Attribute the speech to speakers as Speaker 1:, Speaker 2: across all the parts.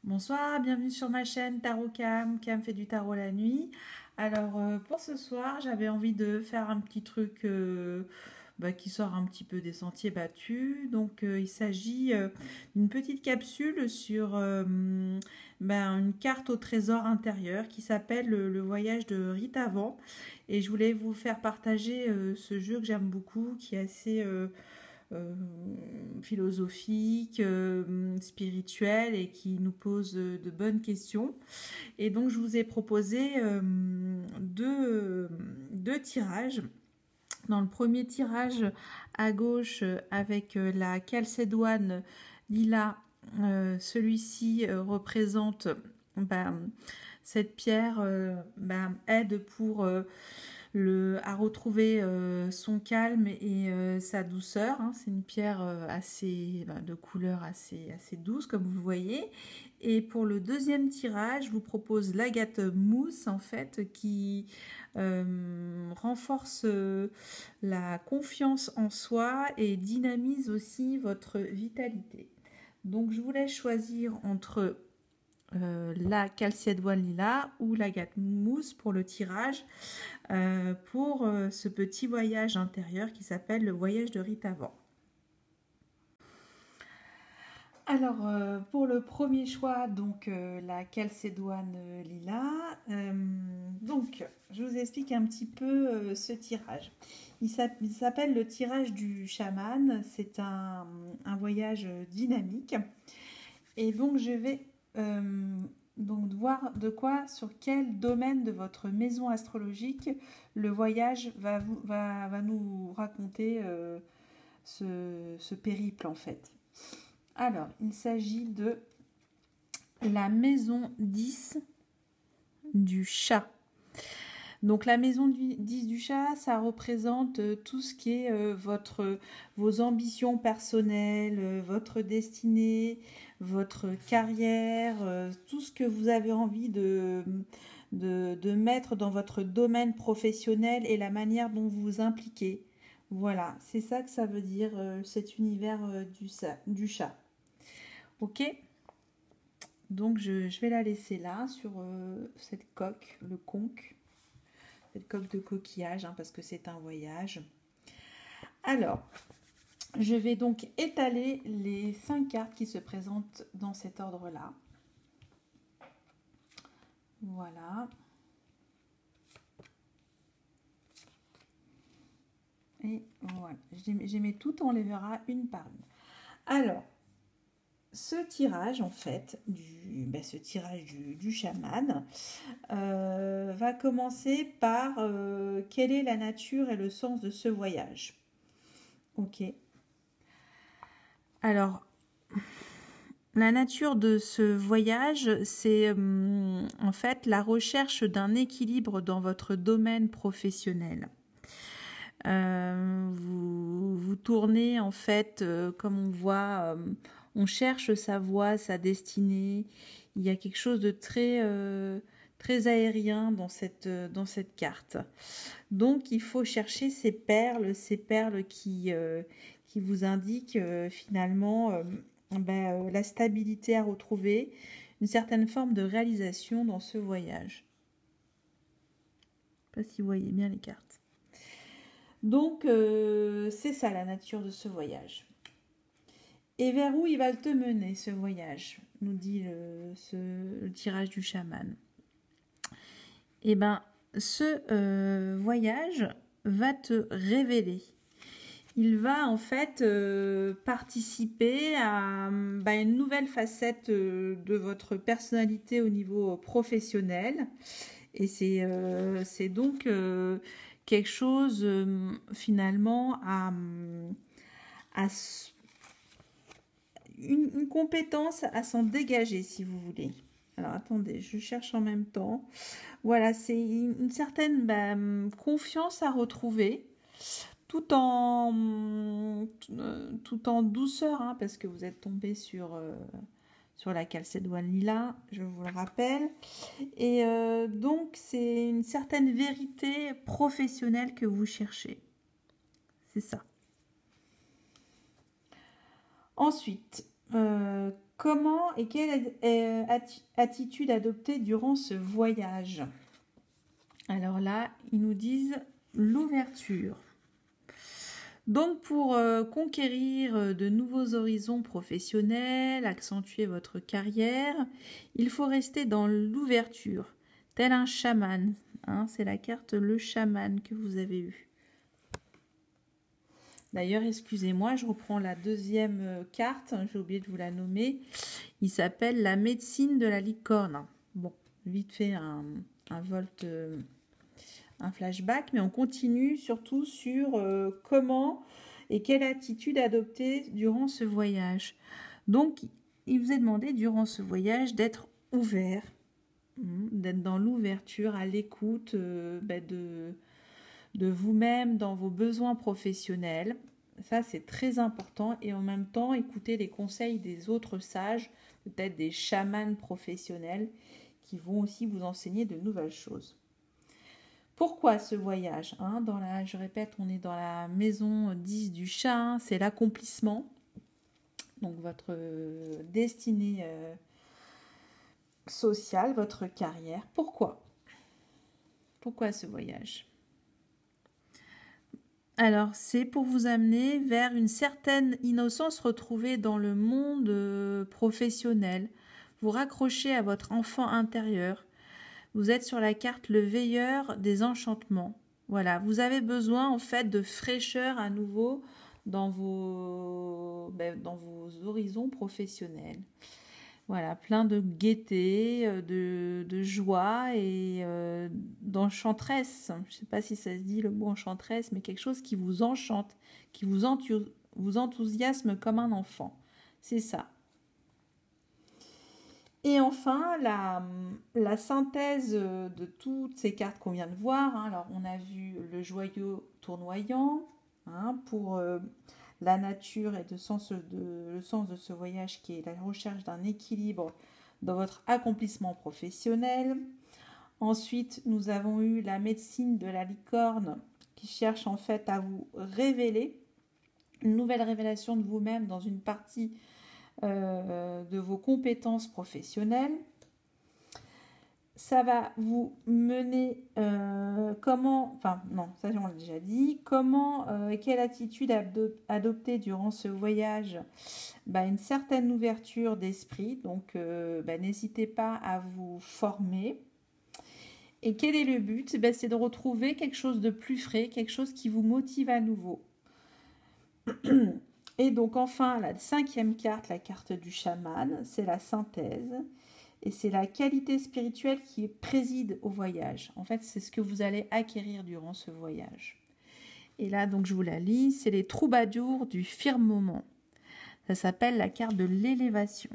Speaker 1: Bonsoir, bienvenue sur ma chaîne Tarot Cam. Cam fait du tarot la nuit. Alors pour ce soir, j'avais envie de faire un petit truc qui sort un petit peu des sentiers battus. Donc il s'agit d'une petite capsule sur une carte au trésor intérieur qui s'appelle le voyage de Rita Van. Et je voulais vous faire partager ce jeu que j'aime beaucoup, qui est assez euh, philosophique, spirituel et qui nous pose de bonnes questions. Et donc je vous ai proposé deux tirages. Dans le premier tirage à gauche avec la calcédoine lila, celui-ci représente cette pierre aide pour à retrouver son calme et sa douceur. Hein. C'est une pierre de couleur assez douce, comme vous le voyez. Et pour le deuxième tirage, je vous propose l'agate mousse, en fait, qui renforce la confiance en soi et dynamise aussi votre vitalité. Donc, je vous laisse choisir entre la calcédoine lila ou l'agate mousse pour le tirage pour ce petit voyage intérieur qui s'appelle le voyage de Rita Van. Alors pour le premier choix, donc la calcédoine lila, donc je vous explique un petit peu ce tirage. Il s'appelle le tirage du chaman, c'est un voyage dynamique et donc je vais donc voir sur quel domaine de votre maison astrologique le voyage va nous raconter ce périple en fait. Alors, il s'agit de la maison 10 du chat. Donc la maison 10 du chat, ça représente tout ce qui est vos ambitions personnelles, votre destinée, votre carrière, tout ce que vous avez envie de mettre dans votre domaine professionnel et la manière dont vous vous impliquez. Voilà, c'est ça que ça veut dire cet univers du chat. Ok ? Donc je vais la laisser là sur cette coque, le conque. Cette coque de coquillage, hein, parce que c'est un voyage. Alors, je vais donc étaler les 5 cartes qui se présentent dans cet ordre-là. Voilà. Et voilà. J'ai mis tout, on les verra une par une. Alors, ce tirage, en fait, ce tirage du chaman, va commencer par quelle est la nature et le sens de ce voyage. Ok. Alors, la nature de ce voyage, c'est en fait la recherche d'un équilibre dans votre domaine professionnel. Vous tournez en fait, comme on voit, on cherche sa voie, sa destinée. Il y a quelque chose de très aérien dans cette carte. Donc il faut chercher ces perles qui vous indiquent finalement la stabilité à retrouver, une certaine forme de réalisation dans ce voyage. Je ne sais pas si vous voyez bien les cartes. Donc c'est ça la nature de ce voyage. Et vers où il va te mener ce voyage, nous dit le tirage du chaman. Eh bien, ce voyage va te révéler. Il va en fait participer à une nouvelle facette de votre personnalité au niveau professionnel. Et c'est donc quelque chose finalement à une compétence à s'en dégager, si vous voulez. Alors attendez, je cherche en même temps. Voilà, c'est une certaine confiance à retrouver, tout en douceur, hein, parce que vous êtes tombé sur la calcédoine lila, je vous le rappelle. Et donc, c'est une certaine vérité professionnelle que vous cherchez. C'est ça. Ensuite, comment et quelle attitude adopter durant ce voyage? Alors là, ils nous disent l'ouverture. Donc pour conquérir de nouveaux horizons professionnels, accentuer votre carrière, il faut rester dans l'ouverture, tel un chaman. Hein, c'est la carte le chaman que vous avez eue. D'ailleurs, excusez-moi, je reprends la deuxième carte, j'ai oublié de vous la nommer. Il s'appelle la médecine de la licorne. Bon, vite fait un flashback, mais on continue surtout sur comment et quelle attitude adopter durant ce voyage. Donc, il vous est demandé durant ce voyage d'être ouvert, d'être dans l'ouverture, à l'écoute de vous-même, dans vos besoins professionnels. Ça, c'est très important. Et en même temps, écoutez les conseils des autres sages, peut-être des chamans professionnels, qui vont aussi vous enseigner de nouvelles choses. Pourquoi ce voyage, hein? Je répète, on est dans la maison 10 du chat, hein, c'est l'accomplissement. Donc votre destinée sociale, votre carrière. Pourquoi ce voyage? Alors, c'est pour vous amener vers une certaine innocence retrouvée dans le monde professionnel. Vous raccrochez à votre enfant intérieur. Vous êtes sur la carte le veilleur des enchantements. Voilà, vous avez besoin en fait de fraîcheur à nouveau dans vos horizons professionnels. Voilà, plein de gaieté, de joie et d'enchanteresse. Je ne sais pas si ça se dit le mot enchanteresse, mais quelque chose qui vous enchante, qui vous enthousiasme comme un enfant. C'est ça. Et enfin, la synthèse de toutes ces cartes qu'on vient de voir. Hein. Alors, on a vu le joyau tournoyant pour la nature et le sens de ce voyage qui est la recherche d'un équilibre dans votre accomplissement professionnel. Ensuite, nous avons eu la médecine de la licorne qui cherche en fait à vous révéler une nouvelle révélation de vous-même dans une partie de vos compétences professionnelles. Ça va vous mener comment quelle attitude adopter durant ce voyage? Une certaine ouverture d'esprit, donc n'hésitez pas à vous former. Et quel est le but? C'est de retrouver quelque chose de plus frais, quelque chose qui vous motive à nouveau. Et donc enfin, la cinquième carte, la carte du chaman, c'est la synthèse. Et c'est la qualité spirituelle qui préside au voyage. En fait, c'est ce que vous allez acquérir durant ce voyage. Et là, donc, je vous la lis. C'est les troubadours du firmament. Ça s'appelle la carte de l'élévation.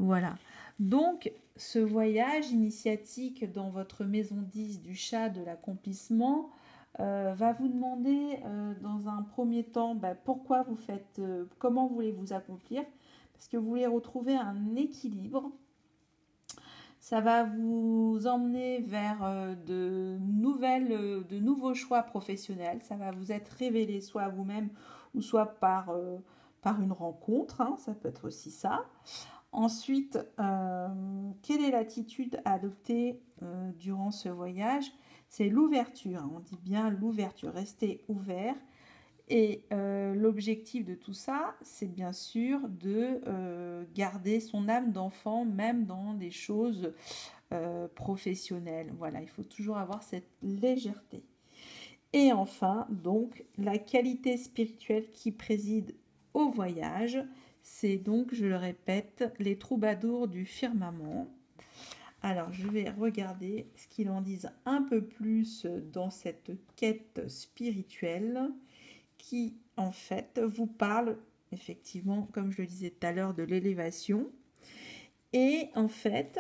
Speaker 1: Voilà. Donc, ce voyage initiatique dans votre maison 10 du chat de l'accomplissement va vous demander dans un premier temps pourquoi vous faites, comment voulez vous accomplir, parce que vous voulez retrouver un équilibre. Ça va vous emmener vers de nouveaux choix professionnels. Ça va vous être révélé soit à vous-même ou soit par une rencontre. Hein, ça peut être aussi ça. Ensuite, quelle est l'attitude à adopter durant ce voyage? C'est l'ouverture. On dit bien l'ouverture. Restez ouvert. Et l'objectif de tout ça, c'est bien sûr de garder son âme d'enfant, même dans des choses professionnelles. Voilà, il faut toujours avoir cette légèreté. Et enfin, donc, la qualité spirituelle qui préside au voyage, c'est donc, je le répète, les troubadours du firmament. Alors, je vais regarder ce qu'ils en disent un peu plus dans cette quête spirituelle qui, en fait, vous parle, effectivement, comme je le disais tout à l'heure, de l'élévation. Et, en fait,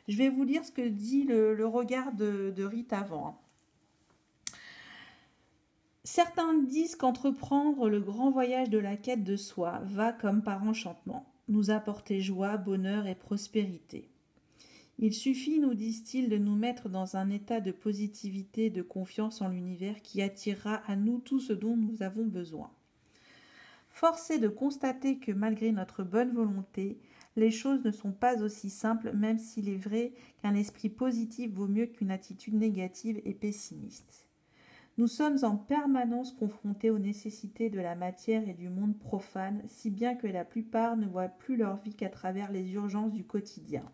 Speaker 1: je vais vous lire ce que dit le regard de Rita avant. Certains disent qu'entreprendre le grand voyage de la quête de soi va, comme par enchantement, nous apporter joie, bonheur et prospérité. Il suffit, nous disent-ils, de nous mettre dans un état de positivité, de confiance en l'univers qui attirera à nous tout ce dont nous avons besoin. Force est de constater que malgré notre bonne volonté, les choses ne sont pas aussi simples, même s'il est vrai qu'un esprit positif vaut mieux qu'une attitude négative et pessimiste. Nous sommes en permanence confrontés aux nécessités de la matière et du monde profane, si bien que la plupart ne voient plus leur vie qu'à travers les urgences du quotidien.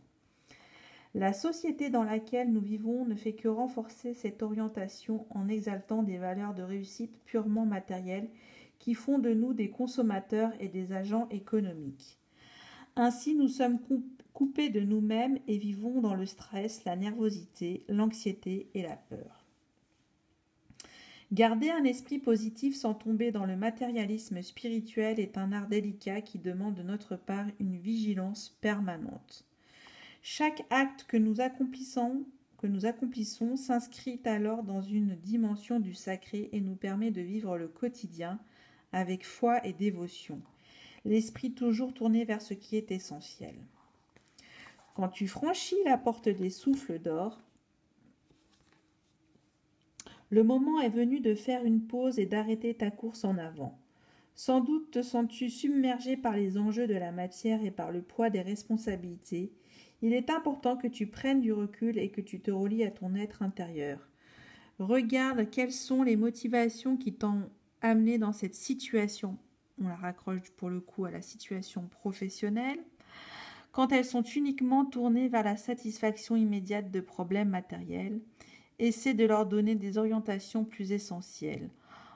Speaker 1: La société dans laquelle nous vivons ne fait que renforcer cette orientation en exaltant des valeurs de réussite purement matérielles qui font de nous des consommateurs et des agents économiques. Ainsi, nous sommes coupés de nous-mêmes et vivons dans le stress, la nervosité, l'anxiété et la peur. Garder un esprit positif sans tomber dans le matérialisme spirituel est un art délicat qui demande de notre part une vigilance permanente. Chaque acte que nous accomplissons s'inscrit alors dans une dimension du sacré et nous permet de vivre le quotidien avec foi et dévotion, l'esprit toujours tourné vers ce qui est essentiel. Quand tu franchis la porte des souffles d'or, le moment est venu de faire une pause et d'arrêter ta course en avant. Sans doute te sens-tu submergé par les enjeux de la matière et par le poids des responsabilités. Il est important que tu prennes du recul et que tu te relies à ton être intérieur. Regarde quelles sont les motivations qui t'ont amené dans cette situation. On la raccroche pour le coup à la situation professionnelle. Quand elles sont uniquement tournées vers la satisfaction immédiate de problèmes matériels, essaie de leur donner des orientations plus essentielles,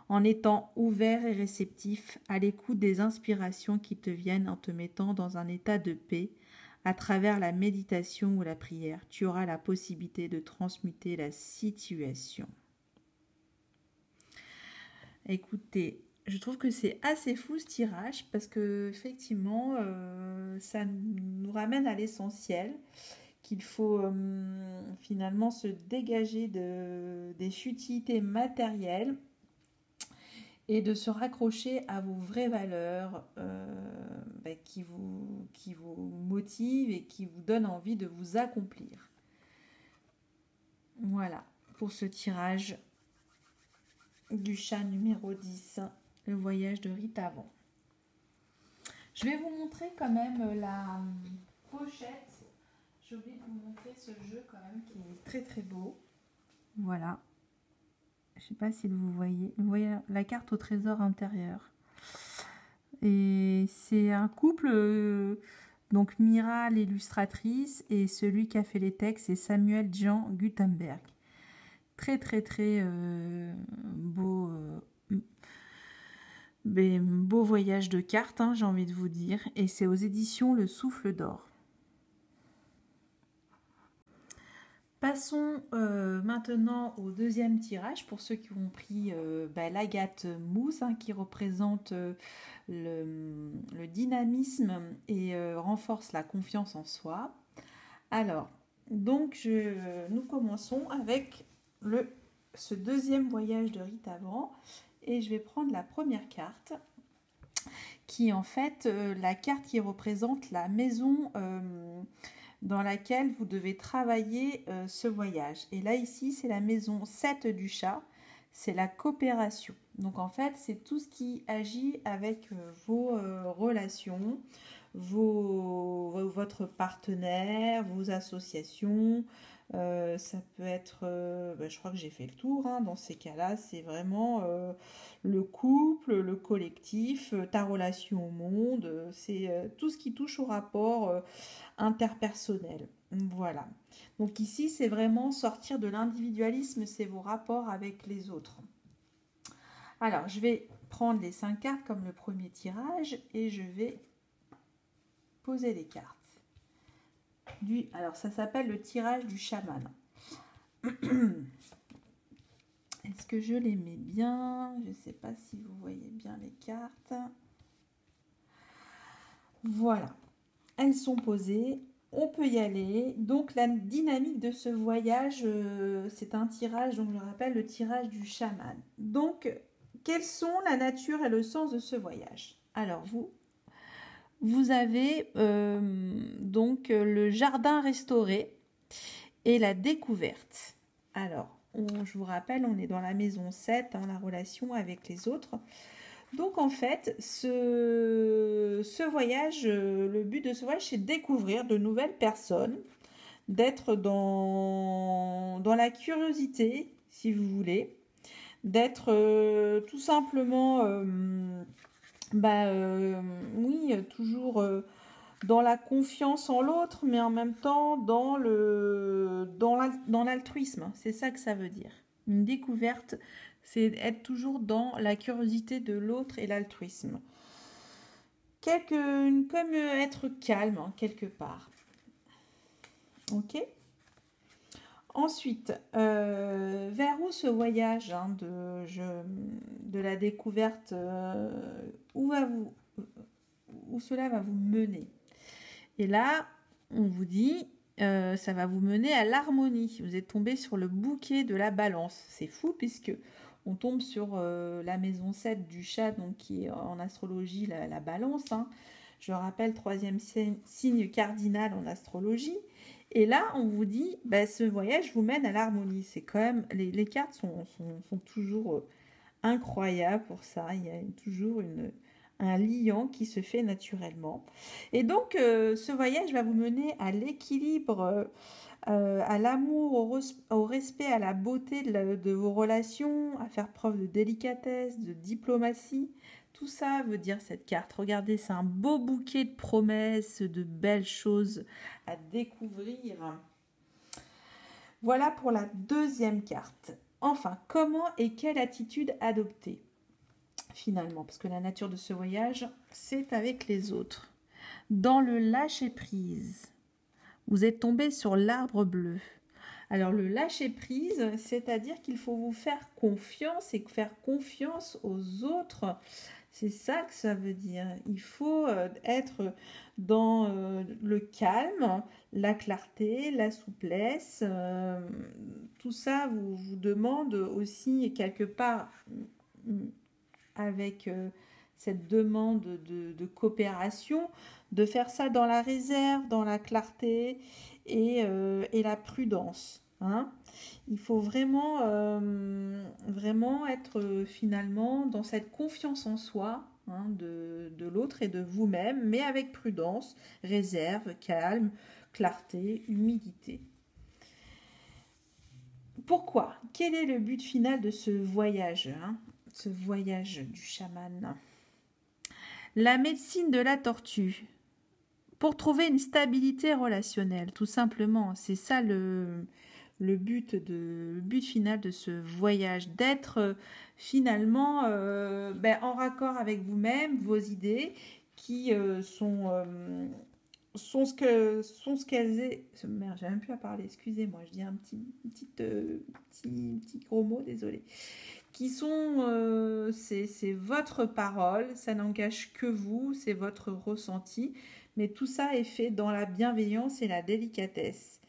Speaker 1: en étant ouvert et réceptif à l'écoute des inspirations qui te viennent en te mettant dans un état de paix. À travers la méditation ou la prière, tu auras la possibilité de transmuter la situation. Écoutez, je trouve que c'est assez fou ce tirage parce que effectivement, ça nous ramène à l'essentiel, qu'il faut finalement se dégager des futilités matérielles et de se raccrocher à vos vraies valeurs qui vous motivent et qui vous donnent envie de vous accomplir. Voilà, pour ce tirage du chat numéro 10, le voyage de Rita Van. Je vais vous montrer quand même la pochette. J'ai oublié de vous montrer ce jeu quand même qui est très très beau. Voilà. Je ne sais pas si vous voyez. Vous voyez la carte au trésor intérieur. Et c'est un couple, donc Mira l'illustratrice et celui qui a fait les textes, c'est Samuel Jean Gutenberg. Très très très beau, beau voyage de cartes, hein, j'ai envie de vous dire. Et c'est aux éditions Le Souffle d'Or. Passons maintenant au deuxième tirage pour ceux qui ont pris l'agate mousse qui représente le dynamisme et renforce la confiance en soi. Alors, donc nous commençons avec ce deuxième voyage de Rita Van et je vais prendre la première carte qui est en fait la carte qui représente la maison dans laquelle vous devez travailler ce voyage. Et là, ici, c'est la maison 7 du chat, c'est la coopération. Donc, en fait, c'est tout ce qui agit avec vos relations, votre partenaire, vos associations. Ça peut être, je crois que j'ai fait le tour, dans ces cas-là, c'est vraiment le couple, le collectif, ta relation au monde, c'est tout ce qui touche au rapport interpersonnel. Voilà. Donc ici, c'est vraiment sortir de l'individualisme, c'est vos rapports avec les autres. Alors, je vais prendre les 5 cartes comme le premier tirage et je vais poser les cartes. Alors, ça s'appelle le tirage du chaman. Est-ce que je les mets bien? Je ne sais pas si vous voyez bien les cartes. Voilà. Elles sont posées. On peut y aller. Donc, la dynamique de ce voyage, c'est un tirage, donc je rappelle, le tirage du chaman. Donc, quelles sont la nature et le sens de ce voyage? Alors, vous avez donc le jardin restauré et la découverte. Alors, je vous rappelle, on est dans la maison 7, la relation avec les autres. Donc en fait, ce voyage, le but de ce voyage, c'est de découvrir de nouvelles personnes, d'être dans la curiosité, si vous voulez, d'être tout simplement, oui, toujours dans la confiance en l'autre, mais en même temps dans l'altruisme. C'est ça que ça veut dire. Une découverte, c'est être toujours dans la curiosité de l'autre et l'altruisme. Comme être calme, hein, quelque part. Ok. Ensuite, vers où ce voyage de la découverte, où cela va vous mener? Et là, on vous dit, ça va vous mener à l'harmonie. Vous êtes tombé sur le bouquet de la balance. C'est fou puisque on tombe sur la maison 7 du chat, donc qui est en astrologie la balance. Hein. Je rappelle, 3e signe cardinal en astrologie. Et là, on vous dit, ce voyage vous mène à l'harmonie. C'est quand même, les cartes sont toujours incroyables pour ça. Il y a toujours un liant qui se fait naturellement. Et donc, ce voyage va vous mener à l'équilibre, à l'amour, au respect, à la beauté de vos relations, à faire preuve de délicatesse, de diplomatie. Tout ça veut dire cette carte. Regardez, c'est un beau bouquet de promesses, de belles choses à découvrir. Voilà pour la deuxième carte. Enfin, comment et quelle attitude adopter finalement? Parce que la nature de ce voyage, c'est avec les autres. Dans le lâcher-prise, vous êtes tombé sur l'arbre bleu. Alors le lâcher-prise, c'est-à-dire qu'il faut vous faire confiance et faire confiance aux autres. C'est ça que ça veut dire. Il faut être dans le calme, la clarté, la souplesse. Tout ça vous demande aussi quelque part, avec cette demande de coopération, de faire ça dans la réserve, dans la clarté et la prudence. Hein. Il faut vraiment être finalement dans cette confiance en soi, hein, de l'autre et de vous-même, mais avec prudence, réserve, calme, clarté, humilité. Pourquoi? Quel est le but final de ce voyage, hein, ce voyage du chaman? La médecine de la tortue. Pour trouver une stabilité relationnelle, tout simplement. C'est ça le but final de ce voyage, d'être finalement en raccord avec vous-même, vos idées qui sont ce qu'elles sont. Merde, j'ai même plus à parler, excusez-moi, je dis un petit gros mot, désolé. Qui sont, c'est votre parole, ça n'engage que vous, c'est votre ressenti, mais tout ça est fait dans la bienveillance et la délicatesse.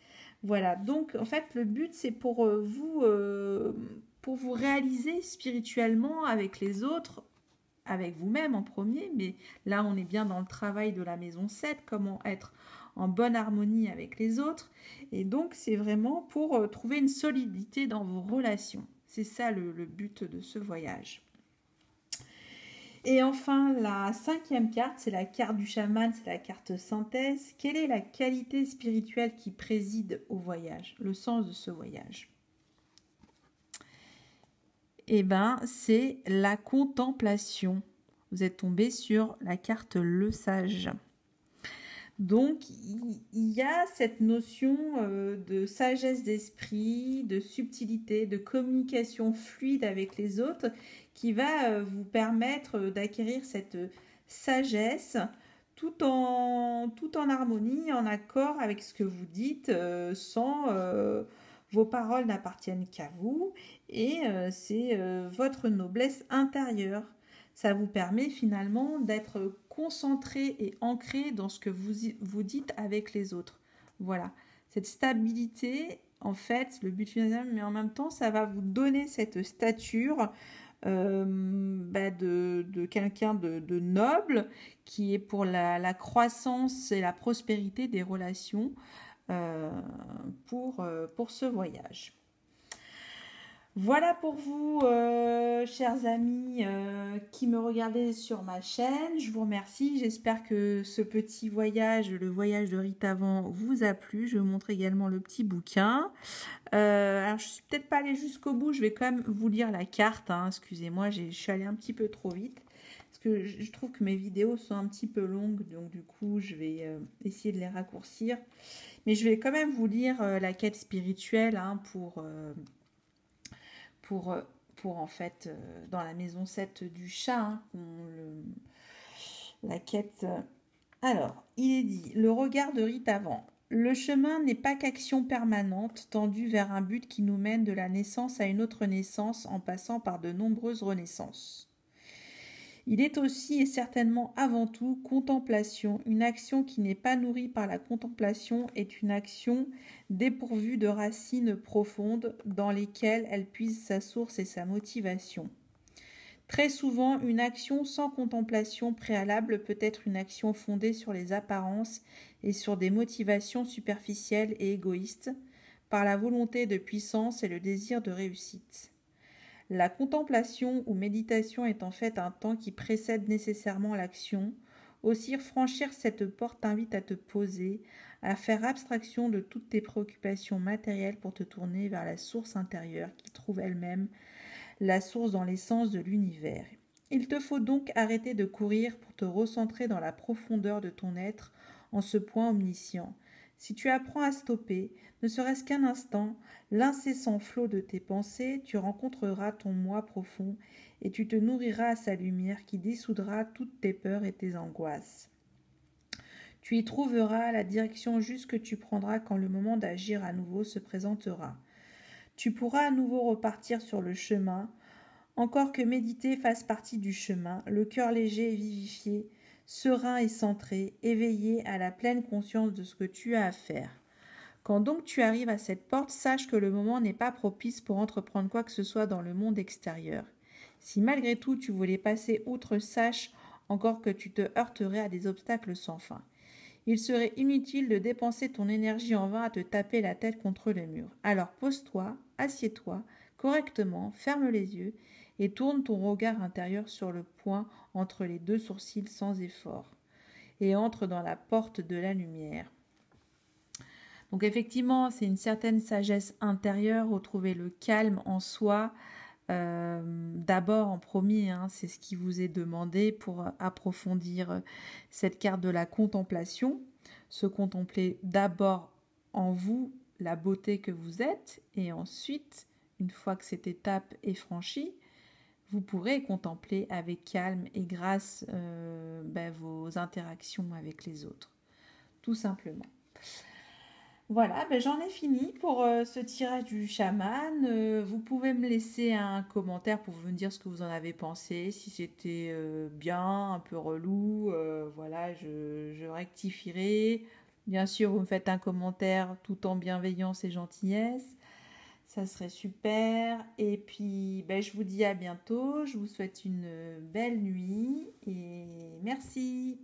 Speaker 1: Voilà, donc en fait le but c'est pour vous réaliser spirituellement avec les autres, avec vous-même en premier, mais là on est bien dans le travail de la maison 7, comment être en bonne harmonie avec les autres, et donc c'est vraiment pour trouver une solidité dans vos relations. C'est ça le but de ce voyage. Et enfin, la 5e carte, c'est la carte du chaman, c'est la carte synthèse. Quelle est la qualité spirituelle qui préside au voyage, le sens de ce voyage? Eh bien, c'est la contemplation. Vous êtes tombé sur la carte le sage. Donc, il y a cette notion de sagesse d'esprit, de subtilité, de communication fluide avec les autres qui va vous permettre d'acquérir cette sagesse tout en harmonie, en accord avec ce que vous dites, sans vos paroles n'appartiennent qu'à vous et c'est votre noblesse intérieure. Ça vous permet finalement d'être concentré et ancré dans ce que vous dites avec les autres. Voilà, cette stabilité, en fait, le but final, mais en même temps, ça va vous donner cette stature de quelqu'un de noble qui est pour la croissance et la prospérité des relations pour ce voyage. Voilà pour vous, chers amis qui me regardez sur ma chaîne. Je vous remercie. J'espère que ce petit voyage, le voyage de Rite Avant, vous a plu. Je vous montre également le petit bouquin. Alors, je ne suis peut-être pas allée jusqu'au bout. Je vais quand même vous lire la carte, hein. Excusez-moi, je suis allée un petit peu trop vite. Parce que je trouve que mes vidéos sont un petit peu longues. Donc, du coup, je vais essayer de les raccourcir. Mais je vais quand même vous lire la quête spirituelle, hein, pour, pour en fait, dans la maison 7 du chat, hein, la quête. Alors, il est dit, le regard de Rite Avant. Le chemin n'est pas qu'action permanente tendue vers un but qui nous mène de la naissance à une autre naissance en passant par de nombreuses renaissances. Il est aussi et certainement avant tout contemplation. Une action qui n'est pas nourrie par la contemplation est une action dépourvue de racines profondes dans lesquelles elle puise sa source et sa motivation. Très souvent, une action sans contemplation préalable peut être une action fondée sur les apparences et sur des motivations superficielles et égoïstes, par la volonté de puissance et le désir de réussite. La contemplation ou méditation est en fait un temps qui précède nécessairement l'action. Aussi, franchir cette porte t'invite à te poser, à faire abstraction de toutes tes préoccupations matérielles pour te tourner vers la source intérieure qui trouve elle-même la source dans l'essence de l'univers. Il te faut donc arrêter de courir pour te recentrer dans la profondeur de ton être en ce point omniscient. Si tu apprends à stopper, ne serait-ce qu'un instant, l'incessant flot de tes pensées, tu rencontreras ton moi profond et tu te nourriras à sa lumière qui dissoudra toutes tes peurs et tes angoisses. Tu y trouveras la direction juste que tu prendras quand le moment d'agir à nouveau se présentera. Tu pourras à nouveau repartir sur le chemin, encore que méditer fasse partie du chemin, le cœur léger et vivifié, serein et centré, éveillé à la pleine conscience de ce que tu as à faire. Quand donc tu arrives à cette porte, sache que le moment n'est pas propice pour entreprendre quoi que ce soit dans le monde extérieur. Si malgré tout tu voulais passer outre, sache encore que tu te heurterais à des obstacles sans fin. Il serait inutile de dépenser ton énergie en vain à te taper la tête contre le mur. Alors pose-toi, assieds-toi correctement, ferme les yeux et tourne ton regard intérieur sur le point entre les deux sourcils sans effort et entre dans la porte de la lumière. Donc effectivement, c'est une certaine sagesse intérieure, retrouver le calme en soi. D'abord en premier, hein, c'est ce qui vous est demandé pour approfondir cette carte de la contemplation. Se contempler d'abord en vous, la beauté que vous êtes, et ensuite, une fois que cette étape est franchie, vous pourrez contempler avec calme et grâce vos interactions avec les autres, tout simplement. Voilà, j'en ai fini pour ce tirage du chaman. Vous pouvez me laisser un commentaire pour me dire ce que vous en avez pensé, si c'était bien, un peu relou, voilà, je rectifierai. Bien sûr, vous me faites un commentaire tout en bienveillance et gentillesse. Ça serait super. Et puis, je vous dis à bientôt. Je vous souhaite une belle nuit et merci.